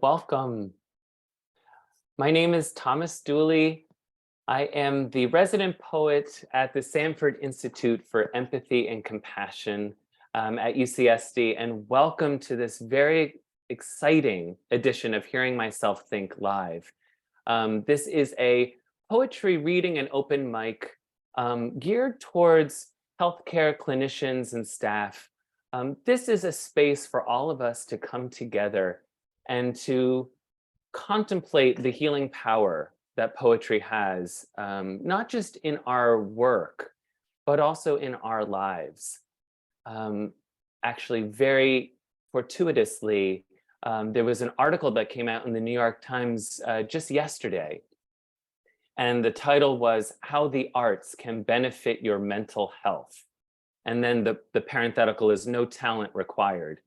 Welcome. My name is Thomas Dooley. I am the resident poet at the Sanford Institute for Empathy and Compassion at UCSD, and welcome to this very exciting edition of Hearing Myself Think Live. This is a poetry reading and open mic geared towards healthcare clinicians and staff. This is a space for all of us to come together and to contemplate the healing power that poetry has, not just in our work, but also in our lives. Actually, very fortuitously, there was an article that came out in the New York Times just yesterday, and the title was "How the Arts Can Benefit Your Mental Health." And then the parenthetical is "no talent required."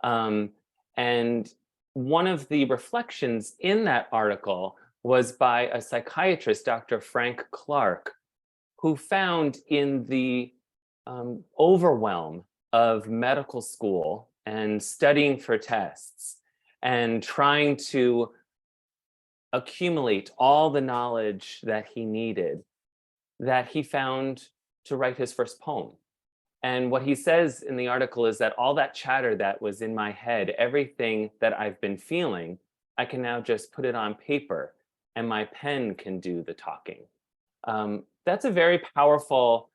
And one of the reflections in that article was by a psychiatrist, Dr. Frank Clark, who found in the overwhelm of medical school and studying for tests and trying to accumulate all the knowledge that he needed, that he found to write his first poem. And what he says in the article is that all that chatter that was in my head, everything that I've been feeling, I can now just put it on paper and my pen can do the talking. That's a very powerful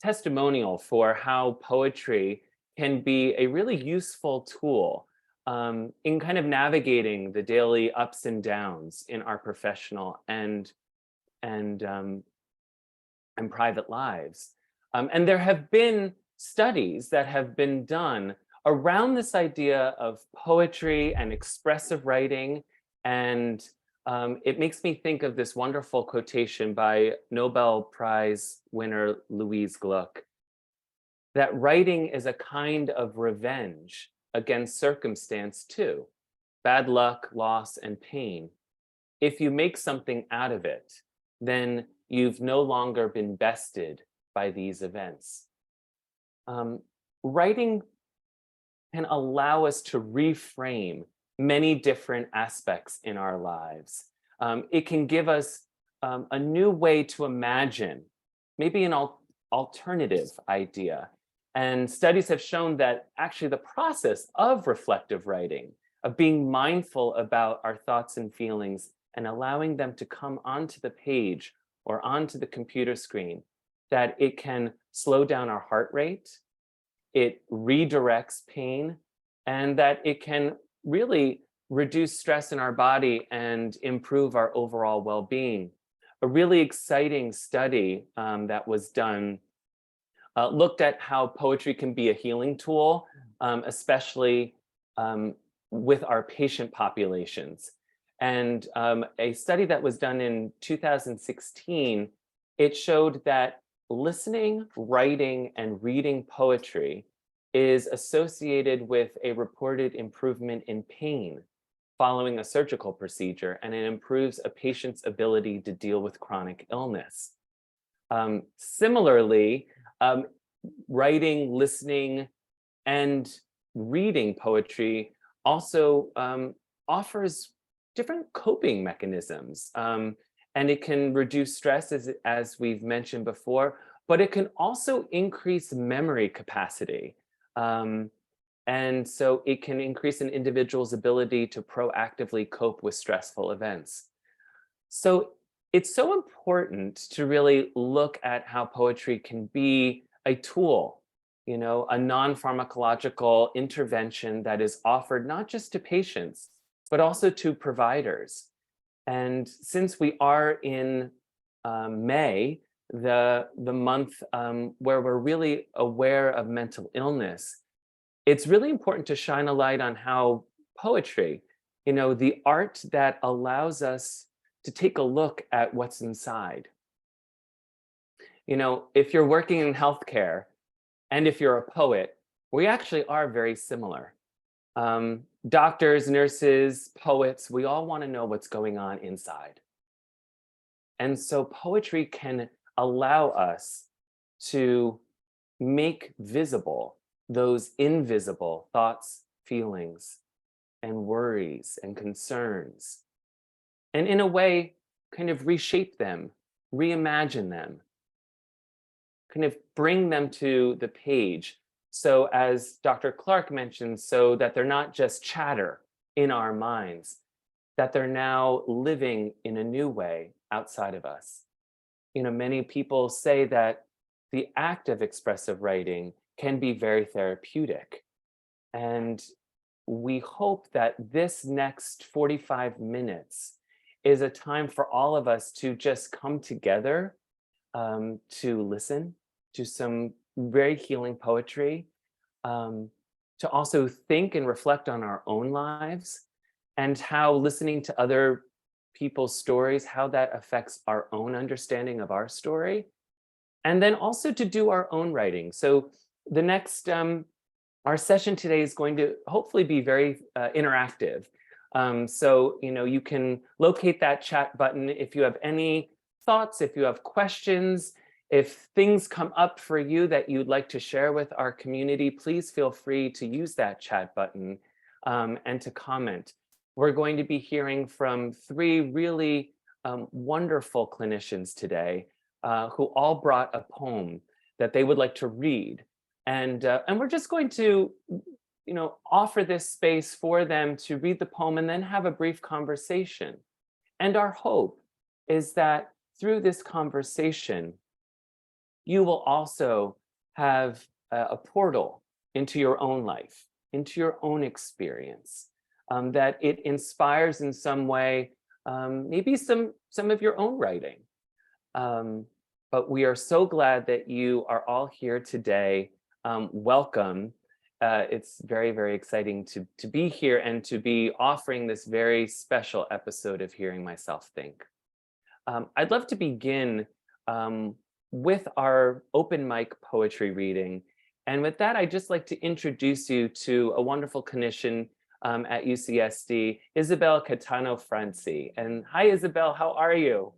testimonial for how poetry can be a really useful tool in kind of navigating the daily ups and downs in our professional and private lives. And there have been studies that have been done around this idea of poetry and expressive writing. And it makes me think of this wonderful quotation by Nobel Prize winner Louise Gluck, that writing is a kind of revenge against circumstance too, bad luck, loss, and pain. If you make something out of it, then you've no longer been bested by these events. Writing can allow us to reframe many different aspects in our lives. It can give us a new way to imagine, maybe an alternative idea. And studies have shown that actually the process of reflective writing, of being mindful about our thoughts and feelings and allowing them to come onto the page or onto the computer screen, that it can slow down our heart rate, it redirects pain, and that it can really reduce stress in our body and improve our overall well-being. A really exciting study that was done looked at how poetry can be a healing tool, especially with our patient populations. And a study that was done in 2016, it showed that listening, writing, and reading poetry is associated with a reported improvement in pain following a surgical procedure, and it improves a patient's ability to deal with chronic illness. Similarly, writing, listening, and reading poetry also offers different coping mechanisms. And it can reduce stress, as we've mentioned before, but it can also increase memory capacity. And so it can increase an individual's ability to proactively cope with stressful events. So it's so important to really look at how poetry can be a tool, a non-pharmacological intervention that is offered not just to patients, but also to providers. And since we are in May, the month where we're really aware of mental illness, it's really important to shine a light on how poetry, the art that allows us to take a look at what's inside. If you're working in healthcare and if you're a poet, we actually are very similar. Doctors, nurses, poets, we all want to know what's going on inside. And so poetry can allow us to make visible those invisible thoughts, feelings, and worries and concerns, and in a way, kind of reshape them, reimagine them, kind of bring them to the page. So, as Dr. Clark mentioned, so that they're not just chatter in our minds, that they're now living in a new way outside of us. Many people say that the act of expressive writing can be very therapeutic. And we hope that this next 45 minutes is a time for all of us to just come together, to listen to some very healing poetry, to also think and reflect on our own lives and how listening to other people's stories, how that affects our own understanding of our story, and then also to do our own writing. So the next, our session today is going to hopefully be very interactive. So, you can locate that chat button if you have any thoughts, if you have questions, if things come up for you that you'd like to share with our community, please feel free to use that chat button and to comment. We're going to be hearing from three really wonderful clinicians today who all brought a poem that they would like to read. And we're just going to, offer this space for them to read the poem and then have a brief conversation. And our hope is that through this conversation, you will also have a portal into your own life, into your own experience, that it inspires in some way, maybe some of your own writing. But we are so glad that you are all here today. Welcome. It's very, very exciting to be here and to be offering this very special episode of Hearing Myself Think. I'd love to begin with our open mic poetry reading. And with that, I'd just like to introduce you to a wonderful clinician at UCSD, Isabel Catano-Franci. And hi, Isabel, how are you?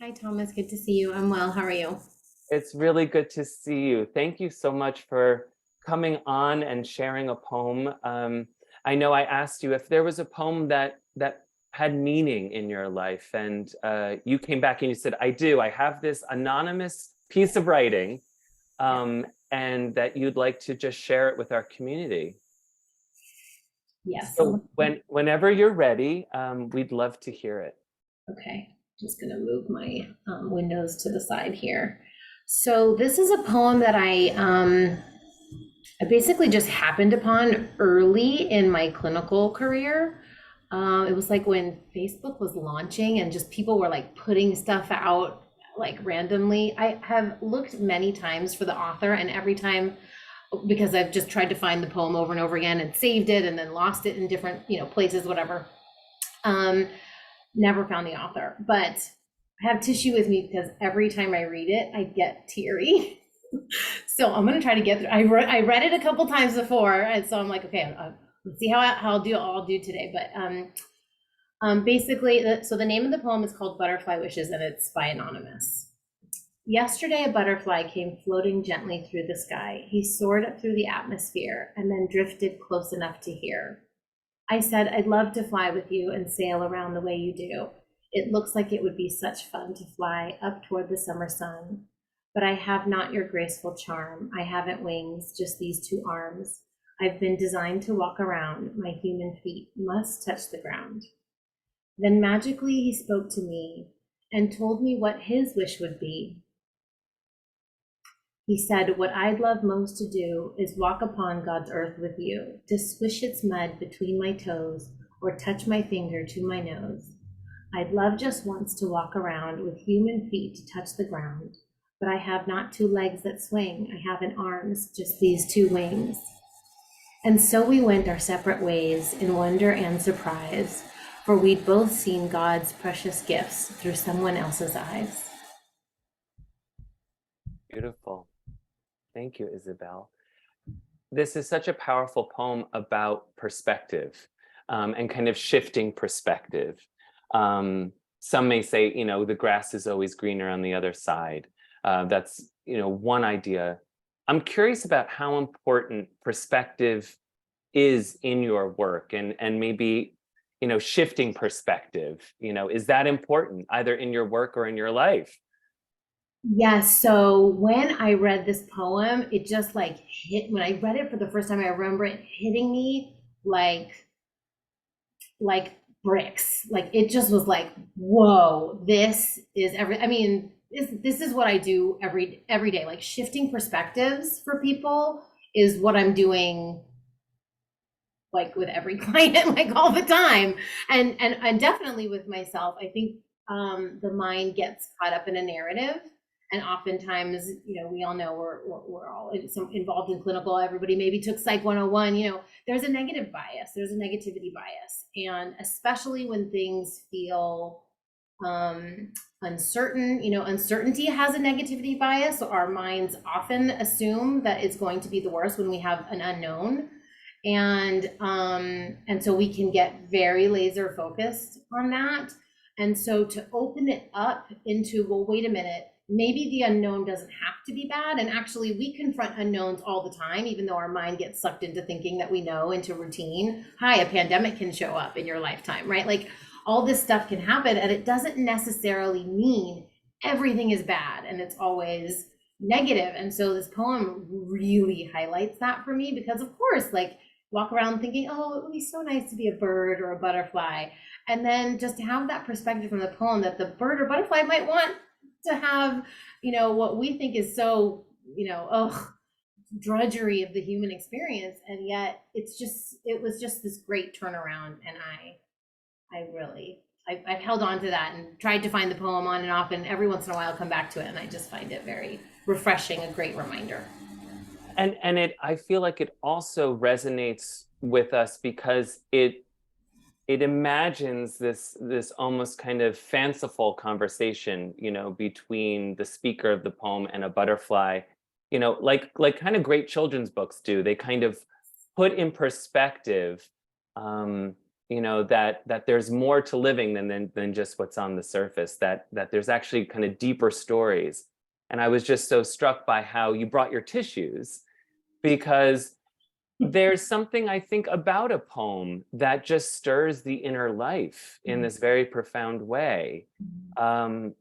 Hi, Thomas. Good to see you. I'm well. How are you? It's really good to see you. Thank you so much for coming on and sharing a poem. I know I asked you if there was a poem that had meaning in your life, and you came back and you said, I do. I have this anonymous piece of writing, and that you'd like to just share it with our community. Yes. So whenever you're ready, we'd love to hear it. Okay. Just going to move my windows to the side here. So this is a poem that I basically just happened upon early in my clinical career. It was like when Facebook was launching and just people were like putting stuff out like randomly. I have looked many times for the author, and every time, because I've just tried to find the poem over and over again and saved it and then lost it in different, places, whatever. Never found the author, but I have tissue with me because every time I read it, I get teary. So I'm going to try to get through. I read it a couple times before, and so I'm like, okay, let's see how I'll do today. But basically, so the name of the poem is called Butterfly Wishes, and it's by Anonymous. Yesterday, a butterfly came floating gently through the sky. He soared up through the atmosphere and then drifted close enough to hear. I said, I'd love to fly with you and sail around the way you do. It looks like it would be such fun to fly up toward the summer sun. But I have not your graceful charm. I haven't wings, just these two arms. I've been designed to walk around. My human feet must touch the ground. Then magically he spoke to me and told me what his wish would be. He said, what I'd love most to do is walk upon God's earth with you, to swish its mud between my toes or touch my finger to my nose. I'd love just once to walk around with human feet to touch the ground, but I have not two legs that swing. I haven't arms, just these two wings. And so we went our separate ways in wonder and surprise, for we'd both seen God's precious gifts through someone else's eyes. Beautiful. Thank you, Isabel. This is such a powerful poem about perspective and kind of shifting perspective. Some may say, the grass is always greener on the other side. That's, one idea. I'm curious about how important perspective is in your work, and maybe, shifting perspective, is that important either in your work or in your life? Yes, so when I read this poem, it just like hit, when I read it for the first time, I remember it hitting me like bricks. Like it just was like, whoa, this is I mean, this is what I do every day. Like shifting perspectives for people is what I'm doing like with every client, like all the time. And definitely with myself. I think the mind gets caught up in a narrative. And oftentimes, we all know we're all involved in clinical. Everybody maybe took Psych 101. There's a negative bias. There's a negativity bias, and especially when things feel uncertain. Uncertainty has a negativity bias. So our minds often assume that it's going to be the worst when we have an unknown, and so we can get very laser focused on that. And so to open it up into, well, wait a minute, maybe the unknown doesn't have to be bad. And actually we confront unknowns all the time, even though our mind gets sucked into thinking that we know, into routine. Hi, a pandemic can show up in your lifetime, right? Like all this stuff can happen, and it doesn't necessarily mean everything is bad and it's always negative. And so this poem really highlights that for me, because of course, like, walk around thinking, oh, it would be so nice to be a bird or a butterfly. And then just to have that perspective from the poem that the bird or butterfly might want to have, what we think is so, drudgery of the human experience. And yet it was just this great turnaround. And I've held on to that and tried to find the poem on and off, and every once in a while come back to it. And I just find it very refreshing, a great reminder. And I feel like it also resonates with us because it imagines this almost kind of fanciful conversation, between the speaker of the poem and a butterfly, like kind of great children's books do. They kind of put in perspective, that there's more to living than just what's on the surface, that there's actually kind of deeper stories. And I was just so struck by how you brought your tissues, because there's something, I think, about a poem that just stirs the inner life in this very profound way. And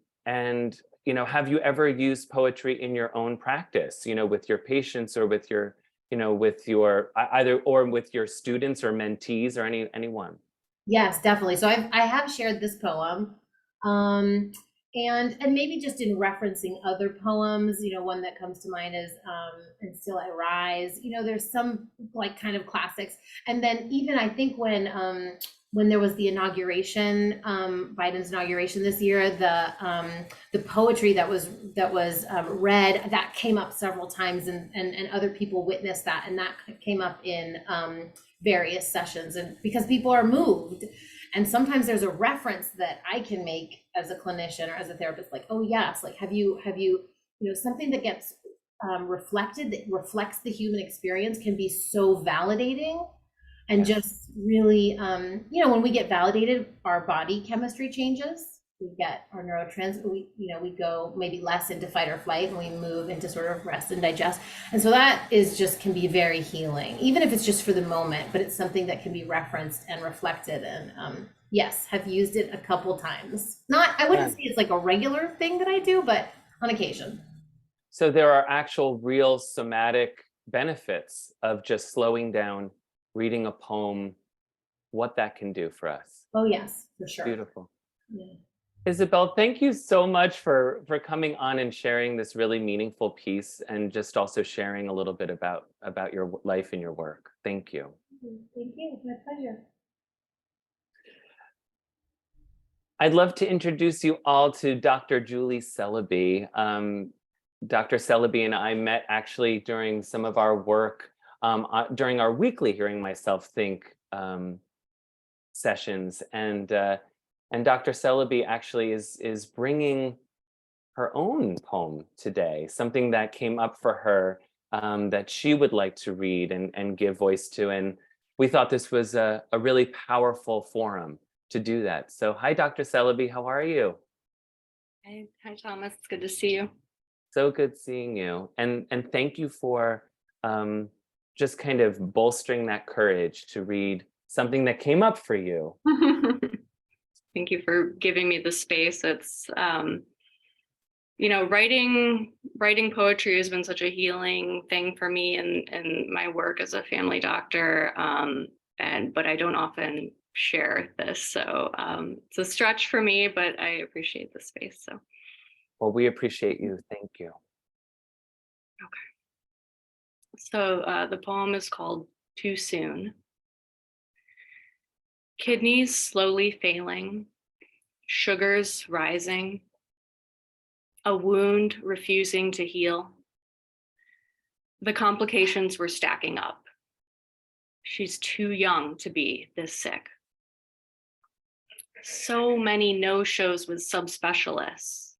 have you ever used poetry in your own practice, with your patients, or with your, with your either, or with your students or mentees or anyone? Yes, definitely. So I have shared this poem, and maybe just in referencing other poems, one that comes to mind is "And Still I Rise." There's some like kind of classics, and then even I think when there was the inauguration, Biden's inauguration this year, the poetry that was read, that came up several times, and other people witnessed that, and that came up in various sessions, and because people are moved. And sometimes there's a reference that I can make as a clinician or as a therapist, like, oh yes, like have you something that gets reflected, that reflects the human experience, can be so validating. And just really, when we get validated, our body chemistry changes. We get our we go maybe less into fight or flight, and we move into sort of rest and digest. And so that can be very healing, even if it's just for the moment, but it's something that can be referenced and reflected. And yes, have used it a couple times. I wouldn't say it's like a regular thing that I do, but on occasion. So there are actual real somatic benefits of just slowing down, reading a poem, what that can do for us. Oh yes, for sure. Beautiful. Yeah. Isabel, thank you so much for coming on and sharing this really meaningful piece, and just also sharing a little bit about your life and your work. Thank you. Thank you. My pleasure. I'd love to introduce you all to Dr. Julie Celebi. Dr. Celebi and I met actually during some of our work, during our weekly Hearing Myself Think sessions. And Dr. Celebi actually is bringing her own poem today, something that came up for her, that she would like to read and give voice to. And we thought this was a really powerful forum to do that. So hi, Dr. Celebi, how are you? Hi, Thomas. It's good to see you. So good seeing you. And thank you for just kind of bolstering that courage to read something that came up for you. Thank you for giving me the space. It's, writing poetry has been such a healing thing for me in my work as a family doctor. But I don't often share this. So it's a stretch for me, but I appreciate the space. So. Well, we appreciate you. Thank you. Okay. So the poem is called Too Soon. Kidneys slowly failing, sugars rising, a wound refusing to heal. The complications were stacking up. She's too young to be this sick. So many no-shows with subspecialists.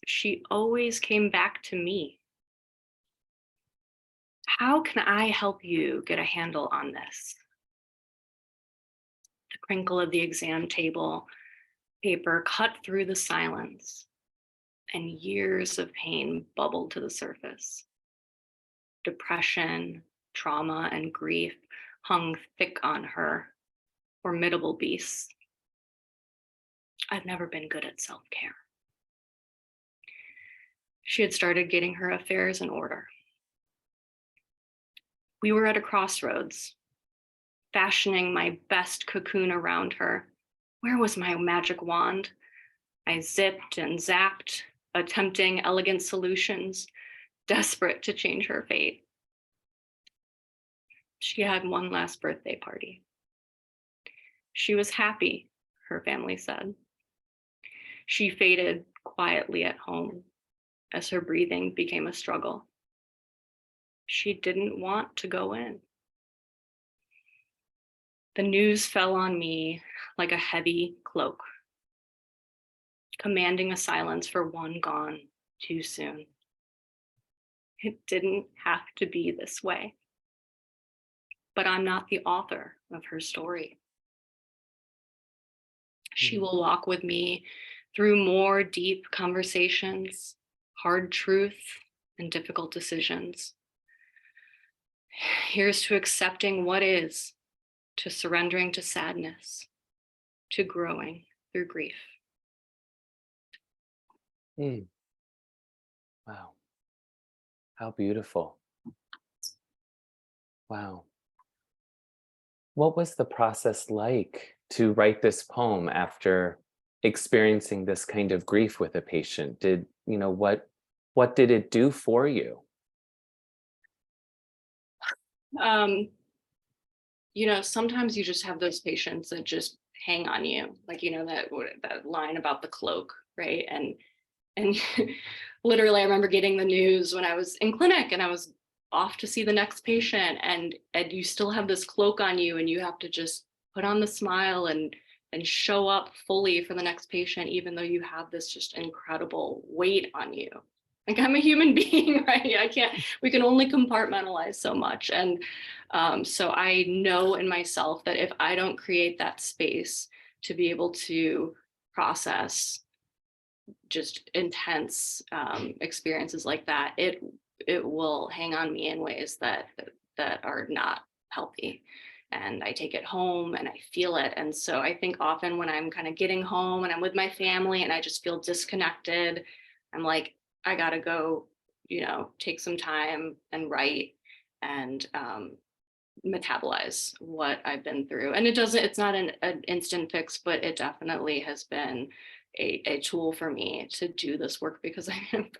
She always came back to me. How can I help you get a handle on this? The crinkle of the exam table paper cut through the silence, and years of pain bubbled to the surface. Depression, trauma, and grief hung thick on her, formidable beasts. I've never been good at self-care. She had started getting her affairs in order. We were at a crossroads, fashioning my best cocoon around her. Where was my magic wand? I zipped and zapped, attempting elegant solutions, desperate to change her fate. She had one last birthday party. She was happy, her family said. She faded quietly at home as her breathing became a struggle. She didn't want to go in. The news fell on me like a heavy cloak, commanding a silence for one gone too soon. It didn't have to be this way. But I'm not the author of her story. She will walk with me through more deep conversations, hard truth, and difficult decisions. Here's to accepting what is, to surrendering to sadness, to growing through grief. Wow. How beautiful. Wow. What was the process like to write this poem after experiencing this kind of grief with a patient? What did it do for you? Sometimes you just have those patients that just hang on you, like, that line about the cloak, right? And literally, I remember getting the news when I was in clinic and I was off to see the next patient, and you still have this cloak on you, and you have to just put on the smile and show up fully for the next patient, even though you have this just incredible weight on you. Like, I'm a human being, right? We can only compartmentalize so much. And so I know in myself that if I don't create that space to be able to process just intense experiences like that, it will hang on me in ways that are not healthy. And I take it home and I feel it. And so I think often when I'm kind of getting home and I'm with my family and I just feel disconnected, I'm like, I gotta go, take some time and write and metabolize what I've been through. And it's not an instant fix, but it definitely has been a tool for me to do this work, because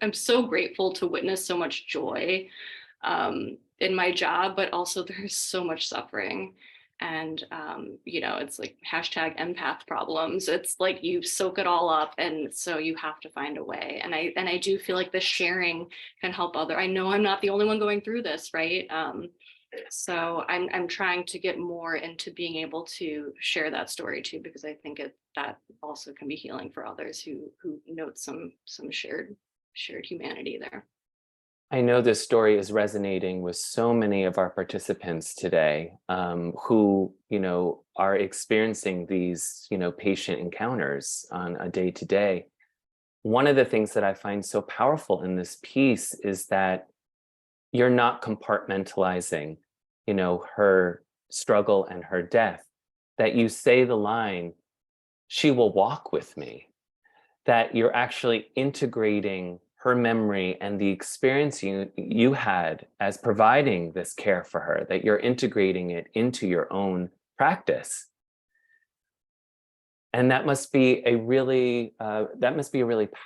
I'm so grateful to witness so much joy in my job, but also there's so much suffering. And, it's like hashtag empath problems. It's like you soak it all up. And so you have to find a way. And I do feel like the sharing can help I know I'm not the only one going through this, right? So I'm trying to get more into being able to share that story too, because I think that also can be healing for others who note some shared humanity there. I know this story is resonating with so many of our participants today, who, are experiencing these, patient encounters on a day-to-day. One of the things that I find so powerful in this piece is that you're not compartmentalizing her struggle and her death, that you say the line, "She will walk with me," that you're actually integrating her memory and the experience you had as providing this care for her, that you're integrating it into your own practice. And that must be a really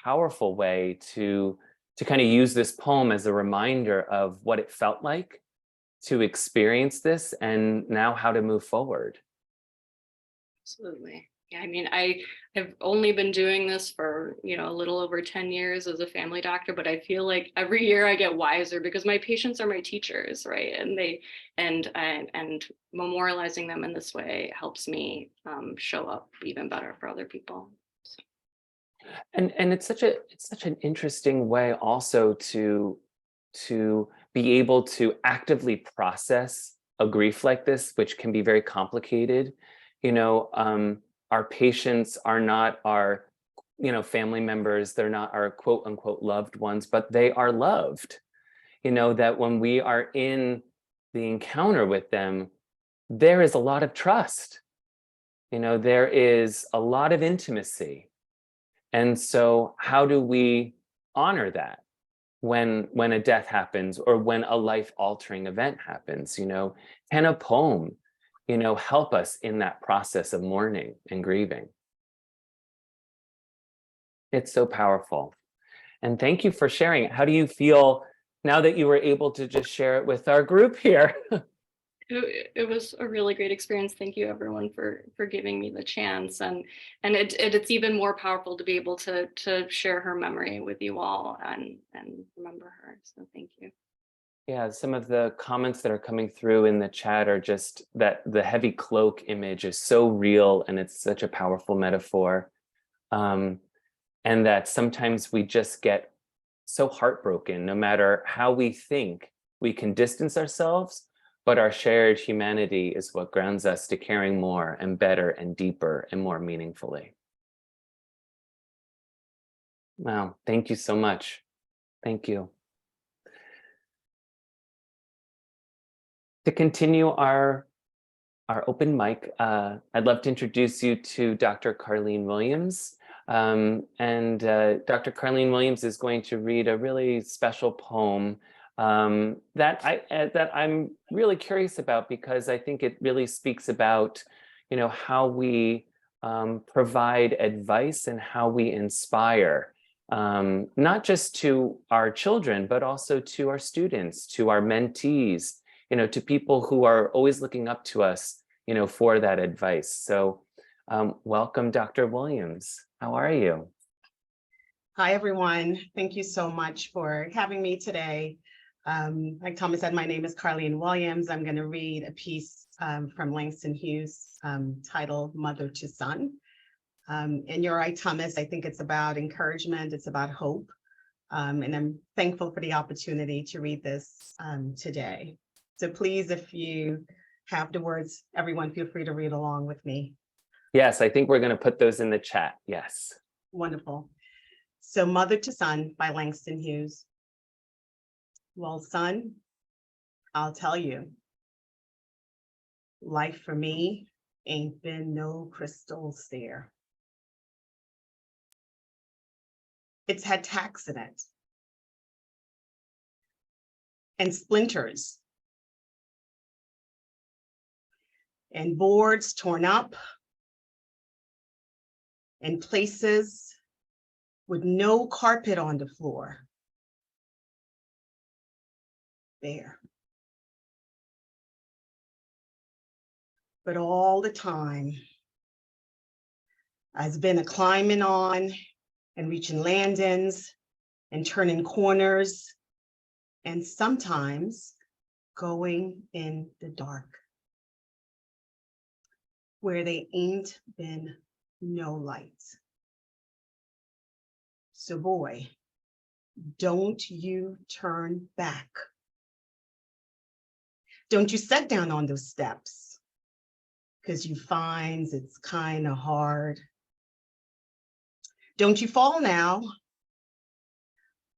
powerful way to kind of use this poem as a reminder of what it felt like to experience this and now how to move forward. Absolutely. Yeah, I mean, I have only been doing this for, a little over 10 years as a family doctor, but I feel like every year I get wiser because my patients are my teachers, right? And memorializing them in this way helps me show up even better for other people. So. And it's such an interesting way also to be able to actively process a grief like this, which can be very complicated. Our patients are not our, family members. They're not our quote unquote loved ones, but they are loved. That when we are in the encounter with them, there is a lot of trust. There is a lot of intimacy. And so how do we honor that when a death happens or when a life-altering event happens? Can a poem help us in that process of mourning and grieving? It's so powerful. And thank you for sharing it. How do you feel now that you were able to just share it with our group here? It was a really great experience. Thank you, everyone, for giving me the chance. And it's even more powerful to be able to share her memory with you all and remember her. So thank you. Yeah, some of the comments that are coming through in the chat are just that the heavy cloak image is so real and it's such a powerful metaphor. And that sometimes we just get so heartbroken, no matter how we think we can distance ourselves, but our shared humanity is what grounds us to caring more and better and deeper and more meaningfully. Wow, thank you so much. Thank you. To continue our open mic, I'd love to introduce you to Dr. Carleen Williams. Dr. Carleen Williams is going to read a really special poem that I'm really curious about, because I think it really speaks about, how we provide advice and how we inspire, not just to our children, but also to our students, to our mentees, to people who are always looking up to us, for that advice. So welcome, Dr. Williams. How are you? Hi, everyone. Thank you so much for having me today. Like Thomas said, my name is Carleen Williams. I'm going to read a piece from Langston Hughes titled Mother to Son. And you're right, Thomas, I think it's about encouragement. It's about hope. And I'm thankful for the opportunity to read this today. So please, if you have the words, everyone feel free to read along with me. Yes, I think we're going to put those in the chat. Yes. Wonderful. So Mother to Son by Langston Hughes. Well, son, I'll tell you, life for me ain't been no crystal stair. It's had tacks in it and splinters and boards torn up and places with no carpet on the floor. There. But all the time, I've been a climbing on and reaching landings and turning corners and sometimes going in the dark where they ain't been no lights. So boy, don't you turn back. Don't you sit down on those steps, because you find it's kind of hard. Don't you fall now.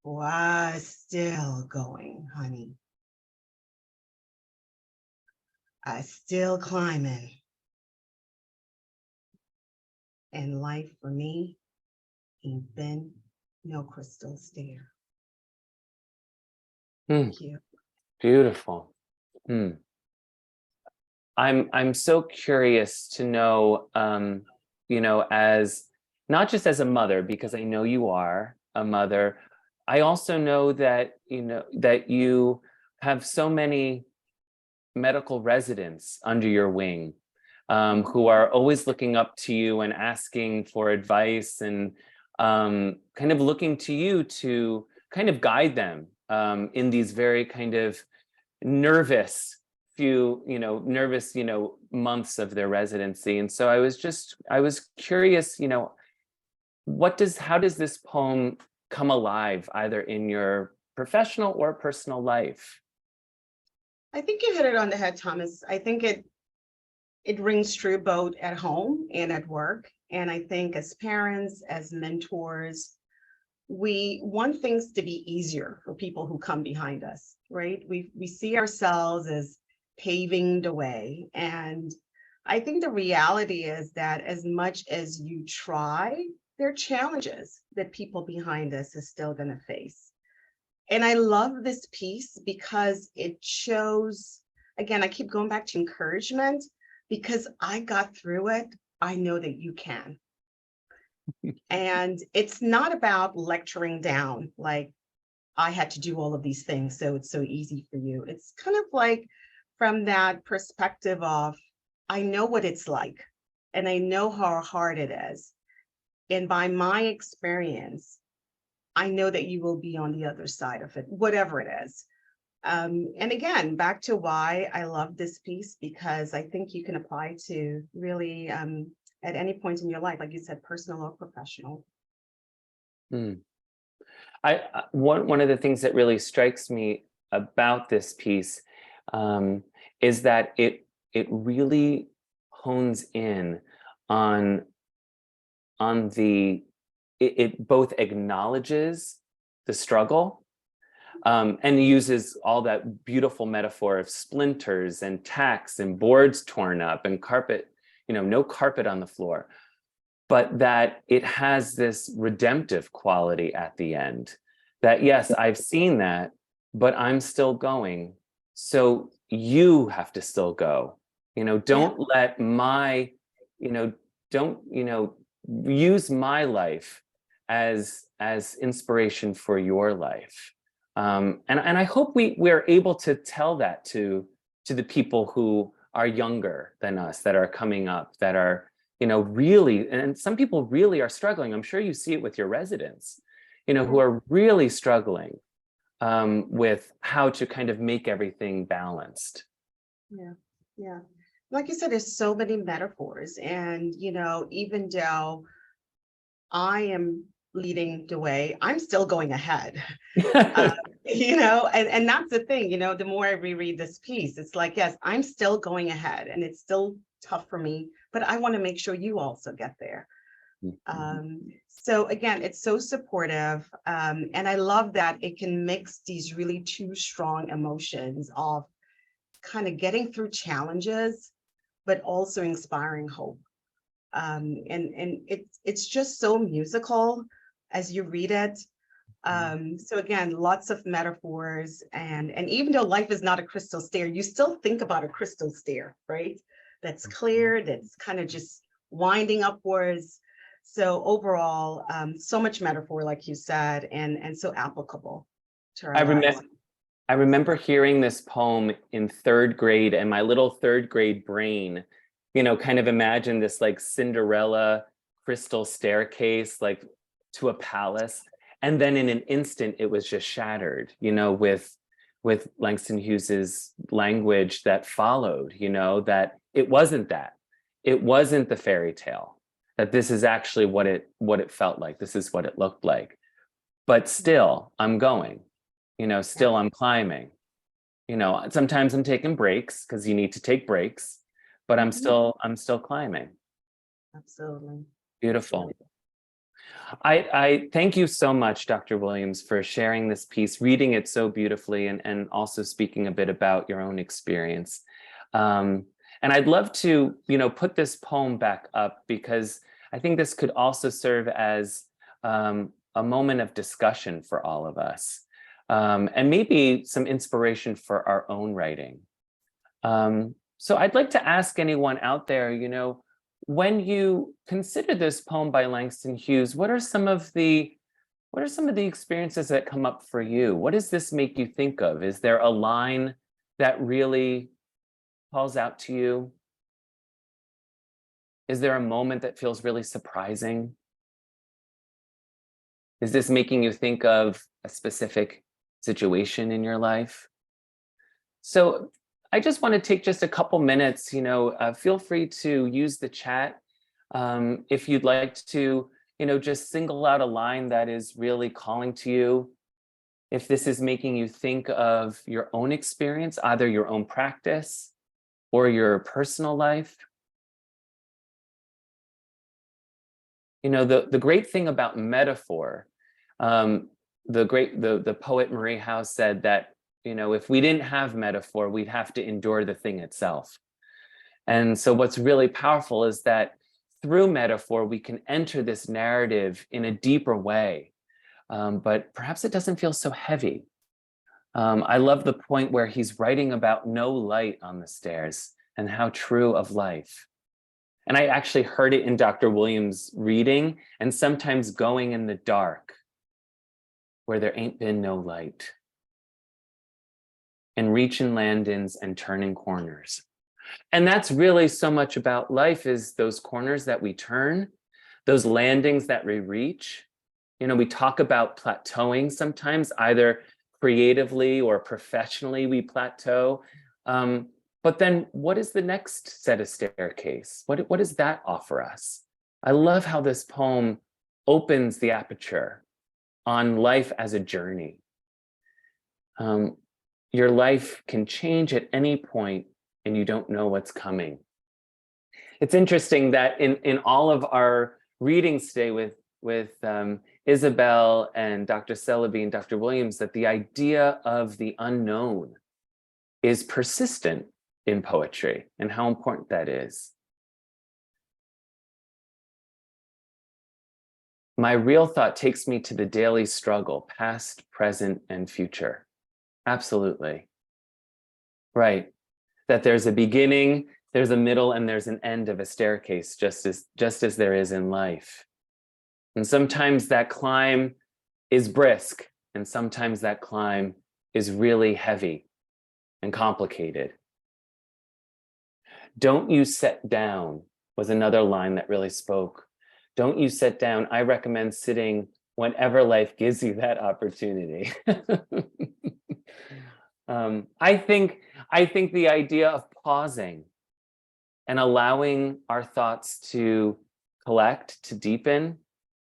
Why, still going, honey. I still climbing. And life for me ain't been no crystal stair. Thank you. Beautiful. I'm so curious to know, as not just as a mother, because I know you are a mother. I also know that that you have so many medical residents under your wing, who are always looking up to you and asking for advice and kind of looking to you to kind of guide them in these very kind of nervous months of their residency. And so I was curious, how does this poem come alive either in your professional or personal life? I think you hit it on the head, Thomas. I think it rings true both at home and at work. And I think as parents, as mentors, we want things to be easier for people who come behind us, right? We see ourselves as paving the way. And I think the reality is that as much as you try, there are challenges that people behind us is still going to face. And I love this piece because it shows, again, I keep going back to encouragement because I got through it. I know that you can. And it's not about lecturing down, like I had to do all of these things, so it's so easy for you. It's kind of like from that perspective of, I know what it's like, and I know how hard it is. And by my experience, I know that you will be on the other side of it, whatever it is. And again, back to why I love this piece, because I think you can apply to really at any point in your life, like you said, personal or professional. One of the things that really strikes me about this piece is that it really hones in on it both acknowledges the struggle and uses all that beautiful metaphor of splinters and tacks and boards torn up and carpet, no carpet on the floor, but that it has this redemptive quality at the end. That yes, I've seen that, but I'm still going. So you have to still go. Don't let my, don't, use my life as inspiration for your life. And I hope we're able to tell that to the people who are younger than us, that are coming up, that are, really, and some people really are struggling. I'm sure you see it with your residents, who are really struggling with how to kind of make everything balanced. Yeah. Like you said, there's so many metaphors, and even though I am leading the way, I'm still going ahead. And that's the thing, the more I reread this piece, it's like, yes, I'm still going ahead, and it's still tough for me, but I want to make sure you also get there. So again, it's so supportive. And I love that it can mix these really two strong emotions of kind of getting through challenges, but also inspiring hope. And it's just so musical as you read it. So again, lots of metaphors, and even though life is not a crystal stair, you still think about a crystal stair, right? That's clear, that's kind of just winding upwards. So overall, so much metaphor, like you said, and so applicable to our lives. I remember hearing this poem in third grade, and my little third grade brain, kind of imagined this like Cinderella crystal staircase, like to a palace. And then in an instant, it was just shattered, with Langston Hughes's language that followed, that it wasn't that. It wasn't the fairy tale, that this is actually what it felt like. This is what it looked like. But still, I'm going. Still I'm climbing. Sometimes I'm taking breaks because you need to take breaks, but I'm still climbing. Absolutely. Beautiful. I thank you so much, Dr. Williams, for sharing this piece, reading it so beautifully, and also speaking a bit about your own experience. And I'd love to, put this poem back up because I think this could also serve as a moment of discussion for all of us, and maybe some inspiration for our own writing. So I'd like to ask anyone out there, when you consider this poem by Langston Hughes, what are some of the experiences that come up for you? What does this make you think of? Is there a line that really calls out to you? Is there a moment that feels really surprising? Is this making you think of a specific situation in your life? So I just want to take just a couple minutes, feel free to use the chat if you'd like to, just single out a line that is really calling to you. If this is making you think of your own experience, either your own practice or your personal life. The great thing about metaphor, the poet Marie House said that, if we didn't have metaphor, we'd have to endure the thing itself. And so what's really powerful is that through metaphor, we can enter this narrative in a deeper way, but perhaps it doesn't feel so heavy. I love the point where he's writing about no light on the stairs and how true of life. And I actually heard it in Dr. Williams' reading, and sometimes going in the dark where there ain't been no light, and reaching landings and turning corners. And that's really so much about life, is those corners that we turn, those landings that we reach. We talk about plateauing sometimes, either creatively or professionally we plateau. But then what is the next set of staircase? What does that offer us? I love how this poem opens the aperture on life as a journey. Your life can change at any point and you don't know what's coming. It's interesting that in all of our readings today with Isabel and Dr. Celebi and Dr. Williams, that the idea of the unknown is persistent in poetry and how important that is. My real thought takes me to the daily struggle, past, present, and future. Absolutely. Right. That there's a beginning, there's a middle, and there's an end of a staircase, just as there is in life. And sometimes that climb is brisk, and sometimes that climb is really heavy and complicated. Don't you set down was another line that really spoke. Don't you sit down. I recommend sitting whenever life gives you that opportunity. I think the idea of pausing and allowing our thoughts to collect, to deepen,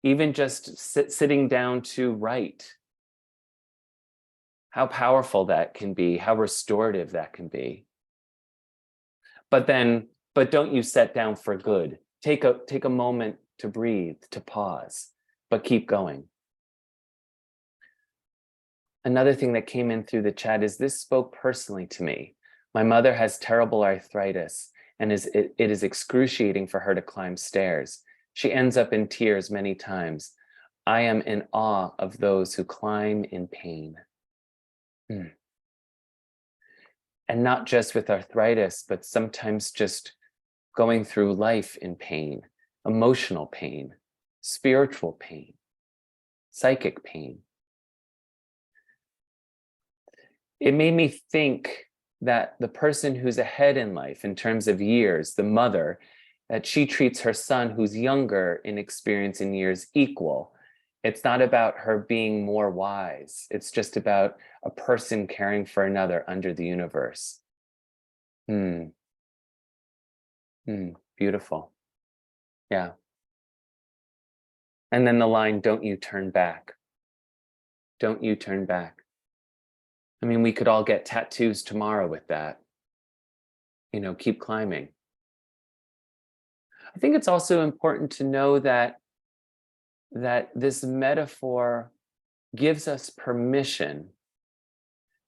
even just sitting down to write, how powerful that can be, how restorative that can be. But don't you sit down for good. Take a moment to breathe, to pause, but keep going. Another thing that came in through the chat is this spoke personally to me. My mother has terrible arthritis, and it is excruciating for her to climb stairs. She ends up in tears many times. I am in awe of those who climb in pain. And not just with arthritis, but sometimes just going through life in pain, emotional pain, spiritual pain, psychic pain. It made me think that the person who's ahead in life in terms of years, the mother, that she treats her son who's younger in experience in years equal. It's not about her being more wise. It's just about a person caring for another under the universe. Beautiful. Yeah. And then the line, don't you turn back. Don't you turn back. I mean, we could all get tattoos tomorrow with that. Keep climbing. I think it's also important to know that this metaphor gives us permission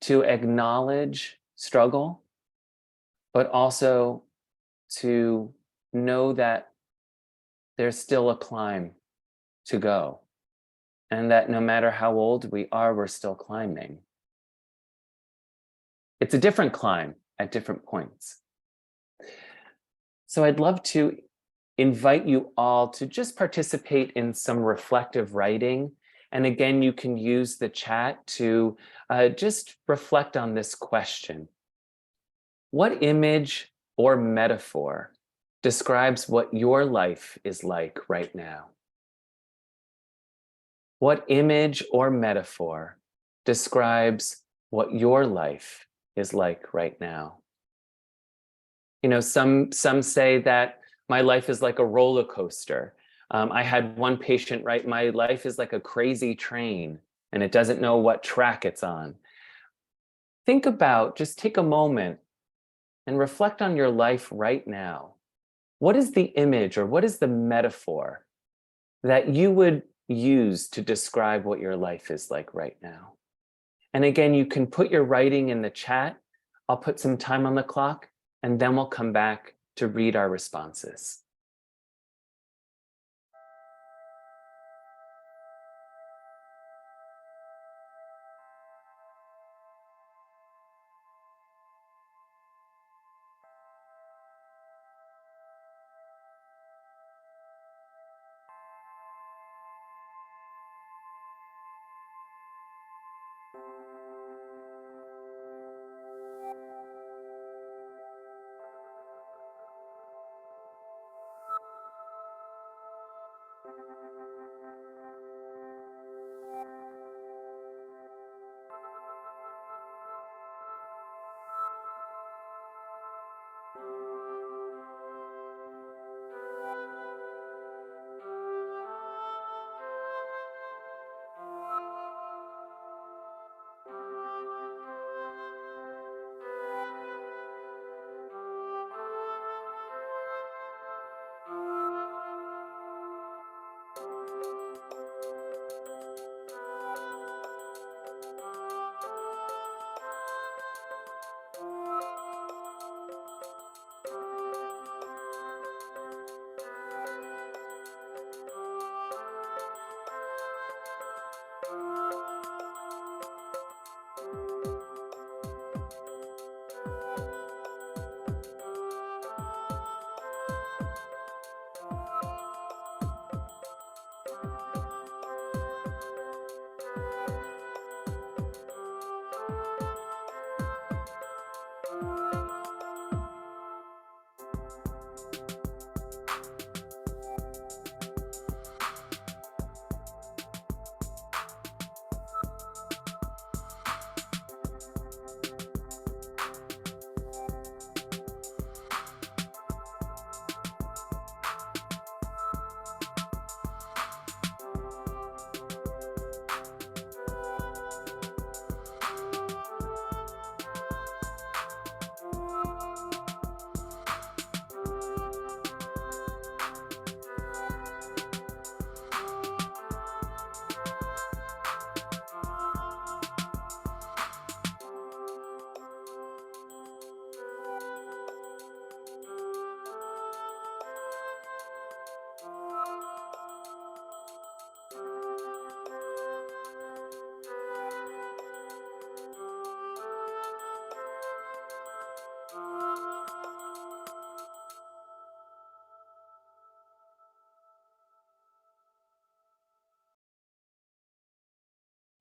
to acknowledge struggle, but also to know that there's still a climb to go, and that no matter how old we are, we're still climbing. It's a different climb at different points. So I'd love to invite you all to just participate in some reflective writing. And again, you can use the chat to just reflect on this question. What image or metaphor describes what your life is like right now? What image or metaphor describes what your life is like right now? You know, some say that my life is like a roller coaster. I had one patient write, my life is like a crazy train and it doesn't know what track it's on. Think about, just take a moment and reflect on your life right now. What is the image or what is the metaphor that you would use to describe what your life is like right now? And again, you can put your writing in the chat. I'll put some time on the clock, and then we'll come back to read our responses.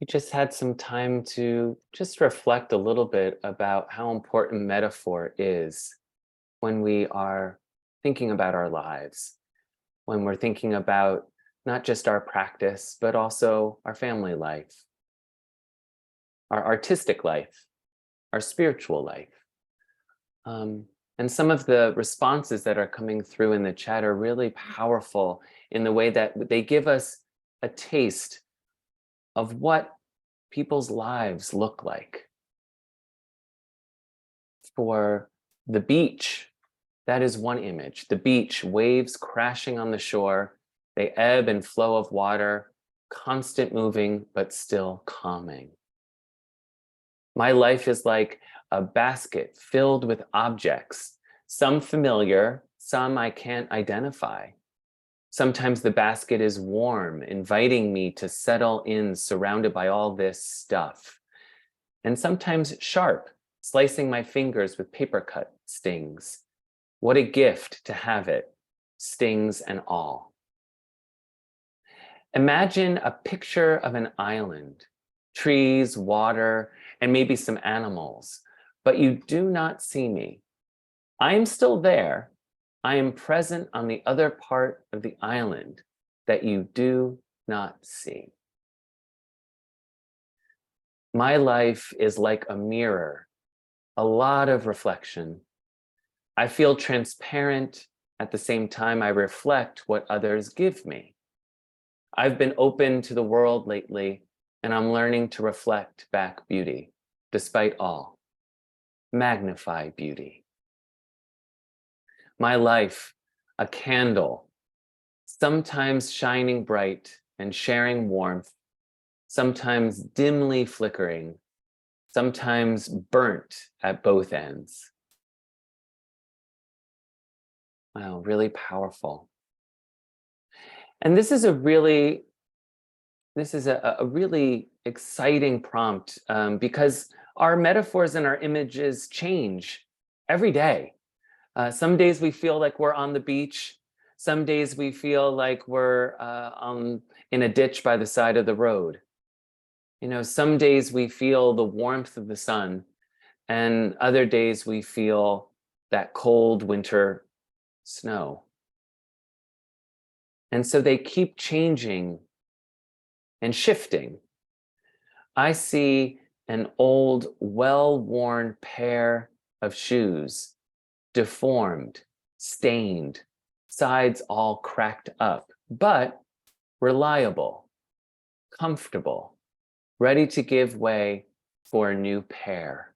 We just had some time to just reflect a little bit about how important metaphor is when we are thinking about our lives, when we're thinking about not just our practice, but also our family life, our artistic life, our spiritual life. And some of the responses that are coming through in the chat are really powerful in the way that they give us a taste of what people's lives look like. For the beach, that is one image. The beach, waves crashing on the shore, they ebb and flow of water, constant moving, but still calming. My life is like a basket filled with objects, some familiar, some I can't identify. Sometimes the basket is warm, inviting me to settle in, surrounded by all this stuff. And sometimes sharp, slicing my fingers with paper cut stings. What a gift to have it, stings and all. Imagine a picture of an island, trees, water, and maybe some animals, but you do not see me. I am still there. I am present on the other part of the island that you do not see. My life is like a mirror, a lot of reflection. I feel transparent. At the same time, I reflect what others give me. I've been open to the world lately, and I'm learning to reflect back beauty, despite all. Magnify beauty. My life, a candle, sometimes shining bright and sharing warmth, sometimes dimly flickering, sometimes burnt at both ends. Wow, really powerful. And this is a really exciting prompt because our metaphors and our images change every day. Some days we feel like we're on the beach. Some days we feel like we're in a ditch by the side of the road. You know, some days we feel the warmth of the sun, and other days we feel that cold winter snow. And so they keep changing and shifting. I see an old, well-worn pair of shoes, deformed, stained, sides all cracked up, but reliable, comfortable, ready to give way for a new pair.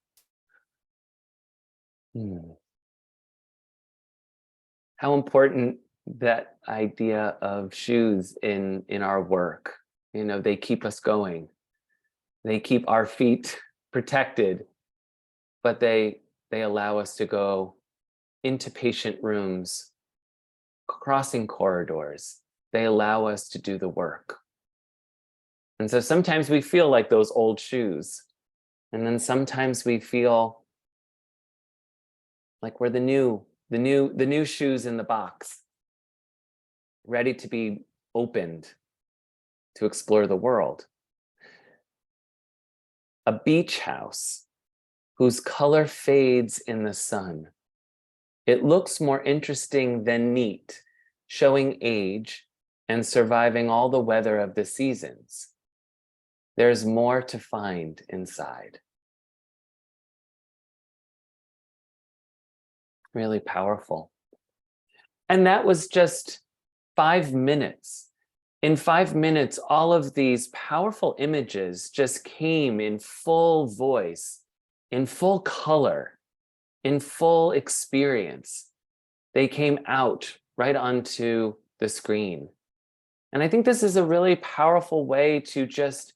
How important that idea of shoes in our work. You know, they keep us going. They keep our feet protected, but they allow us to go into patient rooms, crossing corridors. They allow us to do the work. And so sometimes we feel like those old shoes. And then sometimes we feel like we're the new shoes in the box, ready to be opened to explore the world. A beach house whose color fades in the sun. It looks more interesting than neat, showing age and surviving all the weather of the seasons. There's more to find inside. Really powerful. And that was just 5 minutes. In 5 minutes, all of these powerful images just came in full voice, in full color, in full experience. They came out right onto the screen. And I think this is a really powerful way to just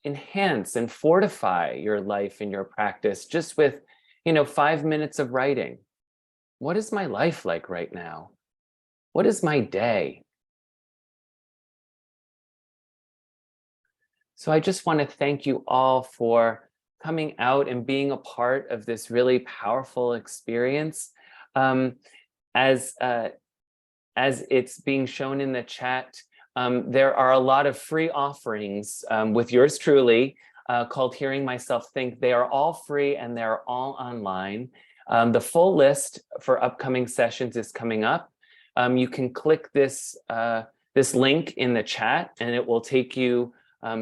enhance and fortify your life and your practice just with, 5 minutes of writing. What is my life like right now? What is my day? So I just want to thank you all for coming out and being a part of this really powerful experience. As it's being shown in the chat, there are a lot of free offerings with yours truly called Hearing Myself Think. They are all free and they're all online. The full list for upcoming sessions is coming up. You can click this link in the chat and it will take you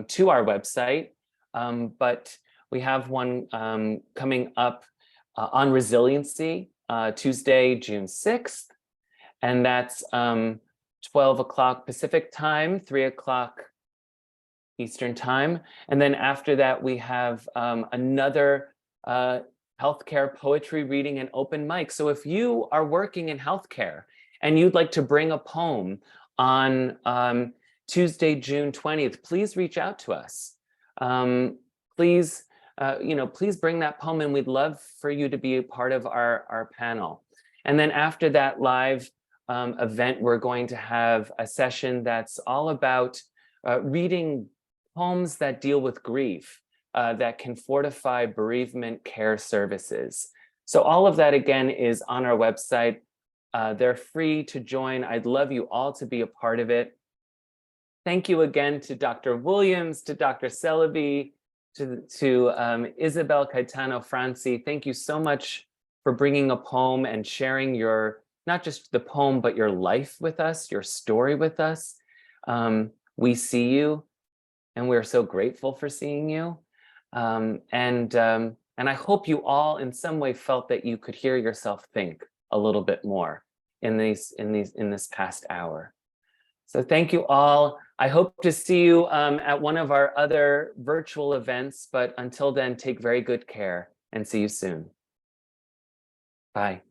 to our website. But we have one coming up on resiliency, Tuesday, June 6th. And that's 12 o'clock Pacific time, 3 o'clock Eastern time. And then after that, we have another healthcare poetry reading and open mic. So if you are working in healthcare and you'd like to bring a poem on Tuesday, June 20th, please reach out to us. Please please bring that poem, and we'd love for you to be a part of our panel. And then after that live event, we're going to have a session that's all about reading poems that deal with grief, that can fortify bereavement care services. So all of that, again, is on our website. They're free to join. I'd love you all to be a part of it. Thank you again to Dr. Williams, to Dr. Celebi, to Isabel Caetano Franci. Thank you so much for bringing a poem and sharing your, not just the poem, but your life with us, your story with us. We see you, and we're so grateful for seeing you. And I hope you all in some way felt that you could hear yourself think a little bit more in this past hour. So thank you all. I hope to see you at one of our other virtual events, but until then, take very good care and see you soon. Bye.